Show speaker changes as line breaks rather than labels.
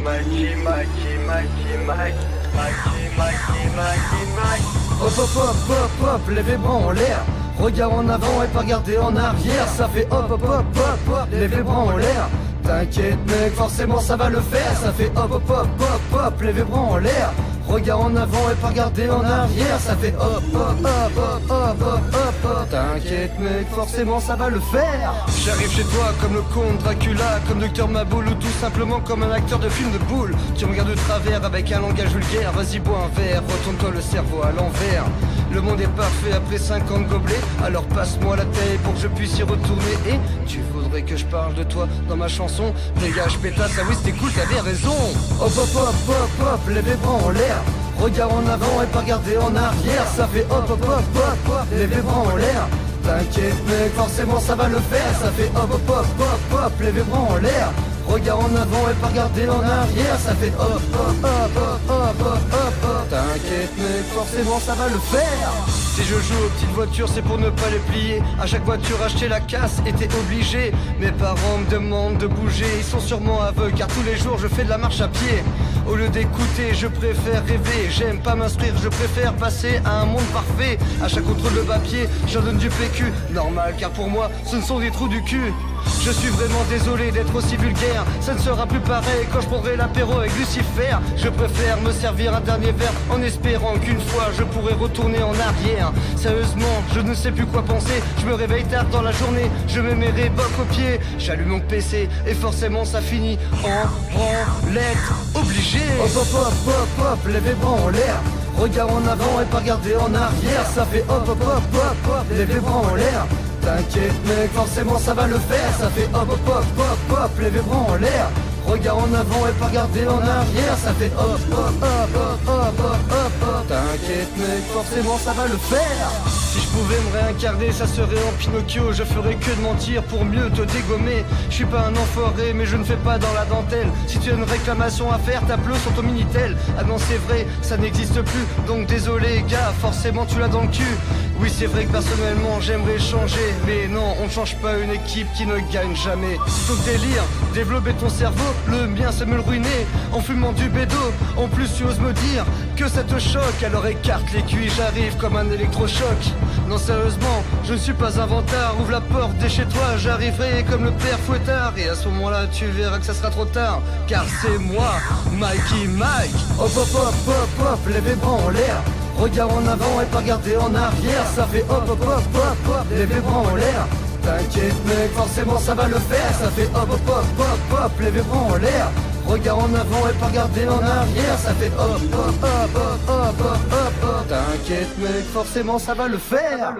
Hop hop hop hop hop, lève les bras en l'air. Regarde en avant et pas regarder en arrière. Ça fait hop hop hop hop hop, lève les bras en l'air. T'inquiète mec, forcément ça va le faire. Ça fait hop hop hop hop hop, lève les bras en l'air. Regarde en avant et pas regarder en arrière. Ça fait hop hop hop hop hop hop hop hop. T'inquiète mec, forcément ça va le faire. J'arrive chez toi comme le comte Dracula, comme Docteur Maboul ou tout simplement comme un acteur de film de boule. Tu me regardes de travers avec un langage vulgaire. Vas-y bois un verre, retourne-toi le cerveau à l'envers. Le monde est parfait après 50 gobelets. Alors passe-moi la taille pour que je puisse y retourner. Et tu voudrais que je parle de toi dans ma chanson? Dégage pétasse, ah oui c'était cool, t'avais raison. Hop hop hop hop hop, lève les bras en l'air. Regarde en avant et pas regarder en arrière. Ça fait hop hop hop hop hop, lève les bras en l'air. T'inquiète mec, forcément ça va le faire. Ça fait hop hop hop hop hop, lève les bras en l'air. Regarde en avant et pas regarder en arrière. Ça fait hop hop hop hop hop hop hop hop. T'inquiète mec, forcément ça va le faire. Si je joue aux petites voitures c'est pour ne pas les plier. À chaque voiture acheter la casse était obligé. Mes parents me demandent de bouger. Ils sont sûrement aveugles car tous les jours je fais de la marche à pied. Au lieu d'écouter je préfère rêver. J'aime pas m'instruire, je préfère passer à un monde parfait. À chaque contrôle de papier j'en donne du PQ. Normal car pour moi ce ne sont des trous du cul. Je suis vraiment désolé d'être aussi vulgaire. Ça ne sera plus pareil quand je prendrai l'apéro avec Lucifer. Je préfère me servir un dernier verre en espérant qu'une fois je pourrai retourner en arrière. Sérieusement, je ne sais plus quoi penser. Je me réveille tard dans la journée, je mets mes Reebok au pied. J'allume mon PC et forcément ça finit en branlette obligé. Hop hop hop hop hop, lève les bras en l'air. Regarde en avant et pas regarder en arrière. Ça fait hop hop hop hop hop, lève les bras en l'air. T'inquiète mec, forcément ça va le faire. Ça fait hop hop hop hop hop, lève les bras en l'air. Regarde en avant et pas regarder en arrière. Ça fait hop hop hop hop hop hop hop hop. T'inquiète mec, forcément ça va le faire. Si je pouvais me réincarner, ça serait en Pinocchio. Je ferais que de mentir pour mieux te dégommer. Je suis pas un enfoiré mais je ne fais pas dans la dentelle. Si tu as une réclamation à faire, tape-le sur ton Minitel. Ah non c'est vrai, ça n'existe plus. Donc désolé gars, forcément tu l'as dans le cul. Oui c'est vrai que personnellement j'aimerais changer. Mais non, on ne change pas une équipe qui ne gagne jamais. Plutôt que délire, développer ton cerveau, le mien c'est me le ruiner. En fumant du bédo, en plus tu oses me dire que ça te choque. Alors écarte les cuits, j'arrive comme un électrochoc. Non sérieusement, je ne suis pas un vantard. Ouvre la porte dès chez toi, j'arriverai comme le père Fouettard. Et à ce moment-là tu verras que ça sera trop tard. Car c'est moi, Mikey Mike. Hop hop hop hop hop, lève les bras en l'air. Regarde en avant et pas regarder en arrière. Ça fait hop hop hop hop hop, lève les bras en l'air. T'inquiète mec, forcément ça va le faire. Ça fait hop hop hop hop hop, lève les bras en l'air. Regarde en avant et pas regarder en arrière. Ça fait hop hop hop hop hop hop hop hop. T'inquiète mec, forcément ça va le faire.